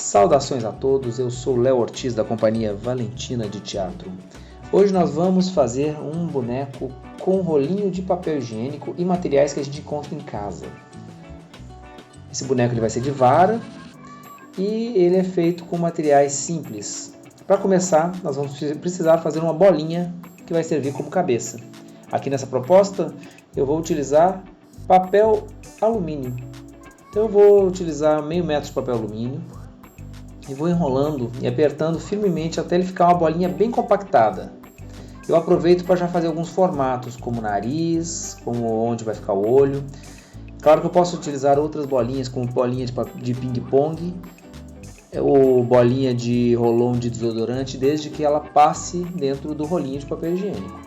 Saudações a todos, eu sou Léo Ortiz da Companhia Valentina de Teatro. Hoje nós vamos fazer um boneco com rolinho de papel higiênico e materiais que a gente encontra em casa. Esse boneco ele vai ser de vara e ele é feito com materiais simples. Para começar, nós vamos precisar fazer uma bolinha que vai servir como cabeça. Aqui nessa proposta eu vou utilizar papel alumínio. Então eu vou utilizar meio metro de papel alumínio e vou enrolando e apertando firmemente até ele ficar uma bolinha bem compactada. Eu aproveito para já fazer alguns formatos, como o nariz, como onde vai ficar o olho. Claro que eu posso utilizar outras bolinhas, como bolinha de ping-pong ou bolinha de rolão de desodorante, desde que ela passe dentro do rolinho de papel higiênico.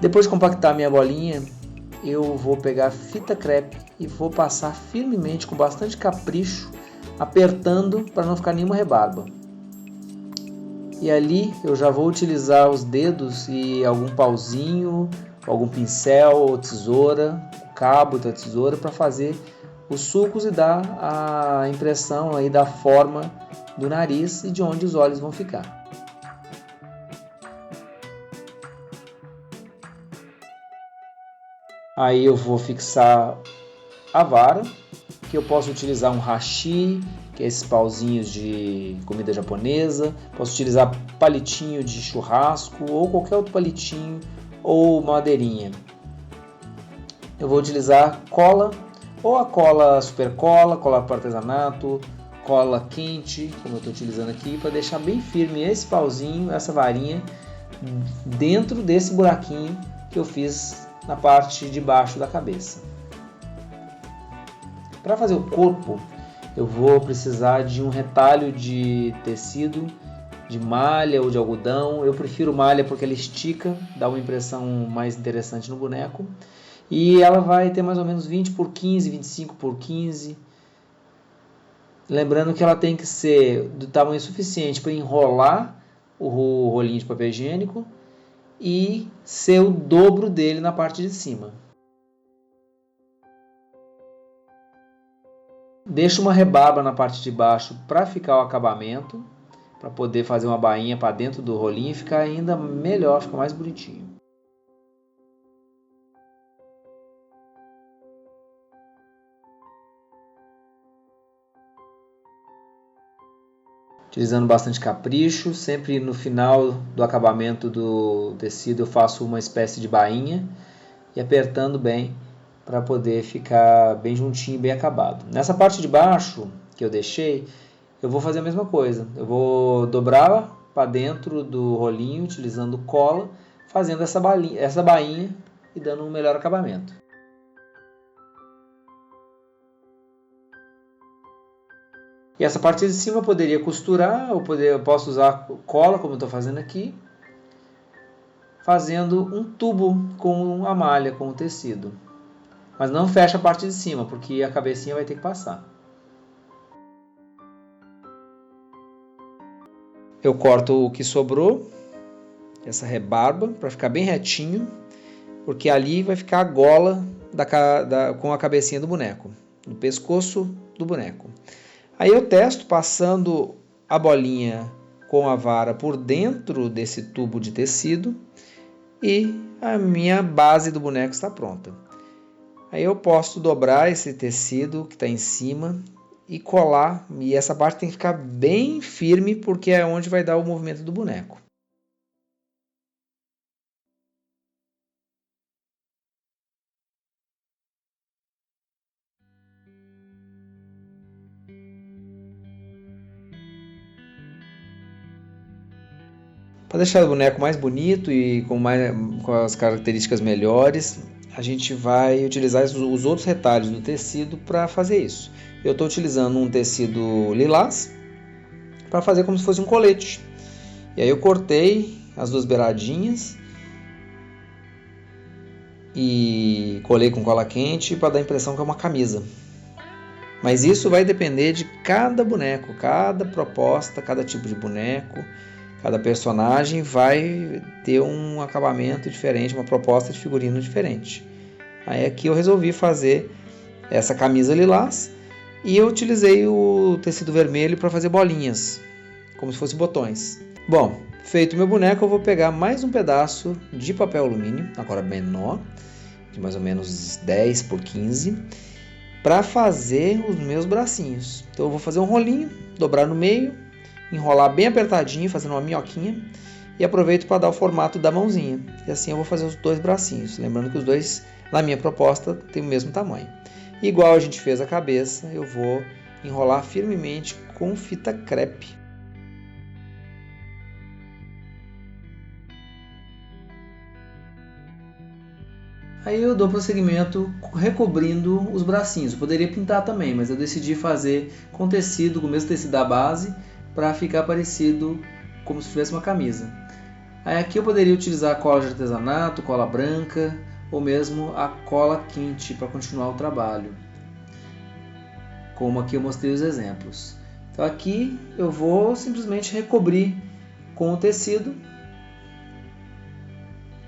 Depois de compactar minha bolinha, eu vou pegar fita crepe e vou passar firmemente, com bastante capricho, apertando para não ficar nenhuma rebarba. E ali eu já vou utilizar os dedos e algum pauzinho, algum pincel ou tesoura, o cabo da tesoura, para fazer os sulcos e dar a impressão aí da forma do nariz e de onde os olhos vão ficar. Aí eu vou fixar a vara, que eu posso utilizar um hashi, que é esses pauzinhos de comida japonesa, posso utilizar palitinho de churrasco ou qualquer outro palitinho ou madeirinha. Eu vou utilizar cola, ou a cola super cola para artesanato, cola quente, como eu estou utilizando aqui, para deixar bem firme esse pauzinho, essa varinha, dentro desse buraquinho que eu fiz na parte de baixo da cabeça. Para fazer o corpo, eu vou precisar de um retalho de tecido, de malha ou de algodão. Eu prefiro malha porque ela estica, dá uma impressão mais interessante no boneco. E ela vai ter mais ou menos 20 por 15, 25 por 15. Lembrando que ela tem que ser do tamanho suficiente para enrolar o rolinho de papel higiênico e ser o dobro dele na parte de cima. Deixo uma rebarba na parte de baixo para ficar o acabamento, para poder fazer uma bainha para dentro do rolinho e ficar ainda melhor, ficar mais bonitinho. Utilizando bastante capricho, sempre no final do acabamento do tecido eu faço uma espécie de bainha e apertando bem para poder ficar bem juntinho, bem acabado. Nessa parte de baixo que eu deixei, eu vou fazer a mesma coisa. Eu vou dobrar para dentro do rolinho, utilizando cola, fazendo essa bainha e dando um melhor acabamento. E essa parte de cima eu poderia costurar, eu posso usar cola, como eu estou fazendo aqui, fazendo um tubo com a malha, com o tecido. Mas não fecha a parte de cima, porque a cabecinha vai ter que passar. Eu corto o que sobrou, essa rebarba, para ficar bem retinho, porque ali vai ficar a gola com a cabecinha do boneco, no pescoço do boneco. Aí eu testo passando a bolinha com a vara por dentro desse tubo de tecido e a minha base do boneco está pronta. Aí eu posso dobrar esse tecido que está em cima e colar, e essa parte tem que ficar bem firme porque é onde vai dar o movimento do boneco. Para deixar o boneco mais bonito e com as características melhores, a gente vai utilizar os outros retalhos do tecido para fazer isso. Eu estou utilizando um tecido lilás para fazer como se fosse um colete. E aí eu cortei as duas beiradinhas e colei com cola quente para dar a impressão que é uma camisa. Mas isso vai depender de cada boneco, cada proposta, cada tipo de boneco. Cada personagem vai ter um acabamento diferente, uma proposta de figurino diferente. Aí aqui eu resolvi fazer essa camisa lilás E eu utilizei o tecido vermelho para fazer bolinhas, como se fossem botões. Bom, feito meu boneco, eu vou pegar mais um pedaço de papel alumínio, agora menor, de mais ou menos 10 por 15, para fazer os meus bracinhos. Então eu vou fazer um rolinho, dobrar no meio, enrolar bem apertadinho, fazendo uma minhoquinha, e aproveito para dar o formato da mãozinha. E assim eu vou fazer os dois bracinhos, lembrando que os dois, na minha proposta, têm o mesmo tamanho. Igual a gente fez a cabeça, eu vou enrolar firmemente com fita crepe. Aí eu dou prosseguimento recobrindo os bracinhos. Eu poderia pintar também, mas eu decidi fazer com tecido, com o mesmo tecido da base, para ficar parecido como se tivesse uma camisa. Aí aqui eu poderia utilizar cola de artesanato, cola branca, ou mesmo a cola quente para continuar o trabalho, como aqui eu mostrei os exemplos. Então aqui eu vou simplesmente recobrir com o tecido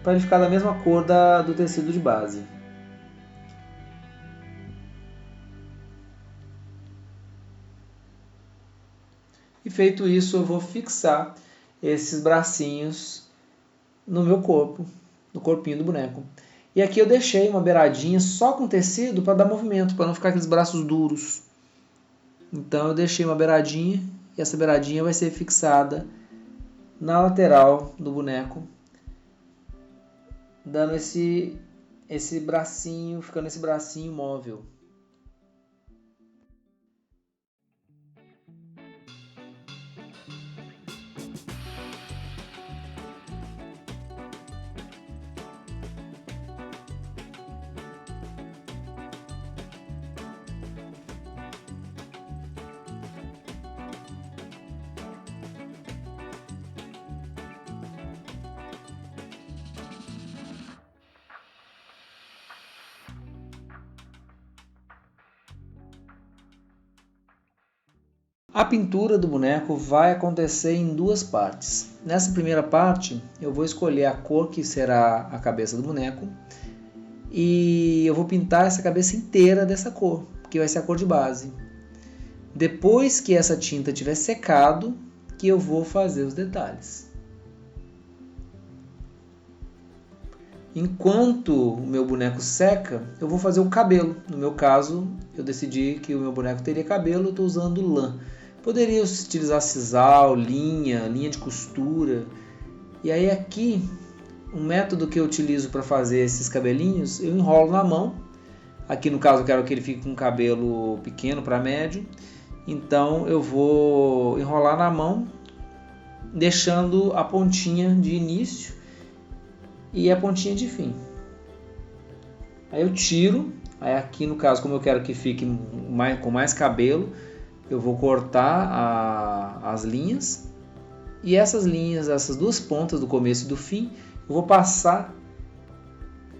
para ele ficar da mesma cor do tecido de base. E feito isso, eu vou fixar esses bracinhos no meu corpo, no corpinho do boneco. E aqui eu deixei uma beiradinha só com tecido para dar movimento, para não ficar aqueles braços duros. Então eu deixei uma beiradinha e essa beiradinha vai ser fixada na lateral do boneco, dando esse bracinho, ficando esse bracinho móvel. A pintura do boneco vai acontecer em duas partes. Nessa primeira parte, eu vou escolher a cor que será a cabeça do boneco e eu vou pintar essa cabeça inteira dessa cor, que vai ser a cor de base. Depois que essa tinta tiver secado, que eu vou fazer os detalhes. Enquanto o meu boneco seca, eu vou fazer o cabelo. No meu caso, eu decidi que o meu boneco teria cabelo, eu estou usando lã. Poderia utilizar sisal, linha de costura. E aí aqui, um método que eu utilizo para fazer esses cabelinhos, eu enrolo na mão. Aqui no caso eu quero que ele fique com um cabelo pequeno para médio. Então eu vou enrolar na mão, deixando a pontinha de início e a pontinha de fim. Aí eu tiro, aí aqui no caso, como eu quero que fique com mais cabelo, eu vou cortar as linhas, e essas linhas, essas duas pontas do começo e do fim, eu vou passar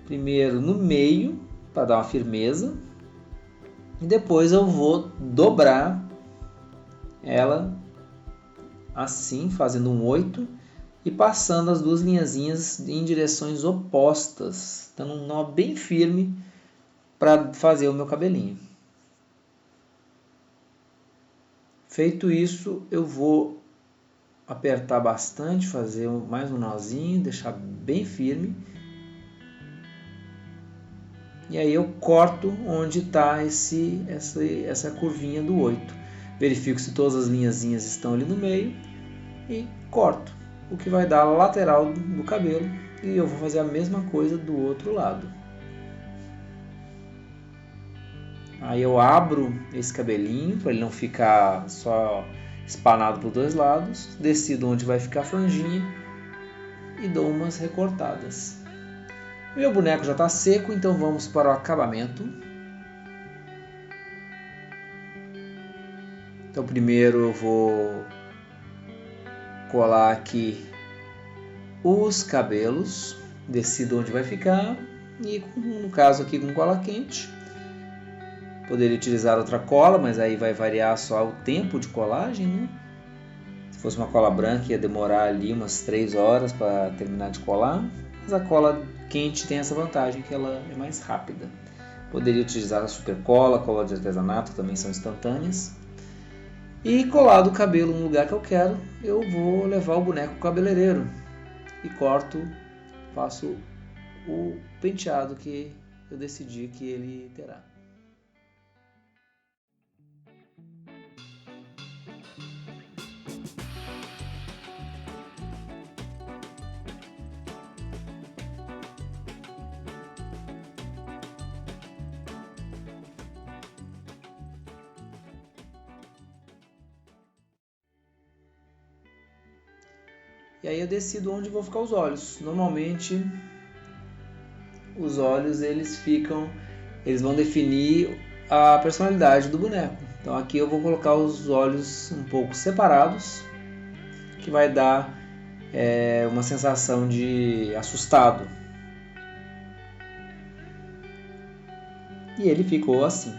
primeiro no meio para dar uma firmeza, e depois eu vou dobrar ela assim, fazendo um 8 e passando as duas linhazinhas em direções opostas, dando um nó bem firme para fazer o meu cabelinho. Feito isso, eu vou apertar bastante, fazer mais um nozinho, deixar bem firme. E aí eu corto onde está essa curvinha do 8. Verifico se todas as linhazinhas estão ali no meio e corto, o que vai dar a lateral do cabelo. E eu vou fazer a mesma coisa do outro lado. Aí eu abro esse cabelinho para ele não ficar só espanado para os dois lados, decido onde vai ficar a franjinha e dou umas recortadas. Meu boneco já está seco, então vamos para o acabamento. Então primeiro eu vou colar aqui os cabelos, decido onde vai ficar e no caso aqui com cola quente. Poderia utilizar outra cola, mas aí vai variar só o tempo de colagem, né? Se fosse uma cola branca ia demorar ali umas 3 horas para terminar de colar, mas a cola quente tem essa vantagem que ela é mais rápida. Poderia utilizar a super cola, cola de artesanato, que também são instantâneas. E colado o cabelo no lugar que eu quero, eu vou levar o boneco ao cabeleireiro e corto, faço o penteado que eu decidi que ele terá. E aí eu decido onde vão ficar os olhos. Normalmente os olhos eles vão definir a personalidade do boneco. Então aqui eu vou colocar os olhos um pouco separados, que vai dar uma sensação de assustado. E ele ficou assim.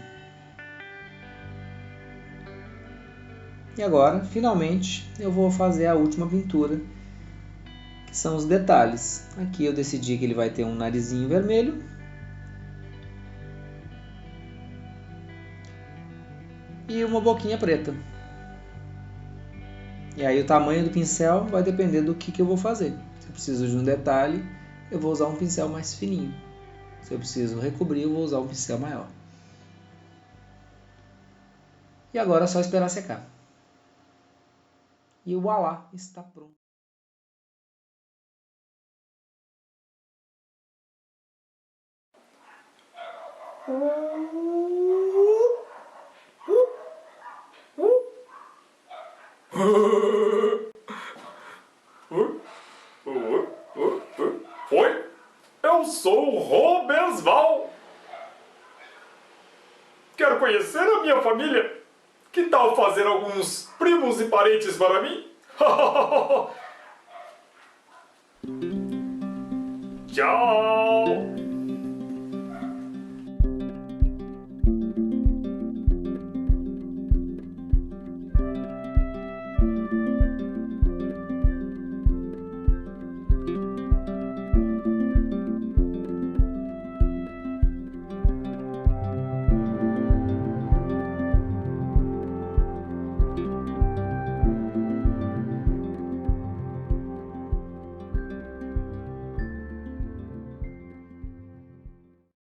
E agora, finalmente, eu vou fazer a última pintura, que são os detalhes. Aqui eu decidi que ele vai ter um narizinho vermelho. E uma boquinha preta. E aí o tamanho do pincel vai depender do que eu vou fazer. Se eu preciso de um detalhe, eu vou usar um pincel mais fininho. Se eu preciso recobrir, eu vou usar um pincel maior. E agora é só esperar secar. E voilá, está pronto. Oi, eu sou o Robesval. Quero conhecer a minha família. Que tal fazer alguns primos e parentes para mim? Tchau!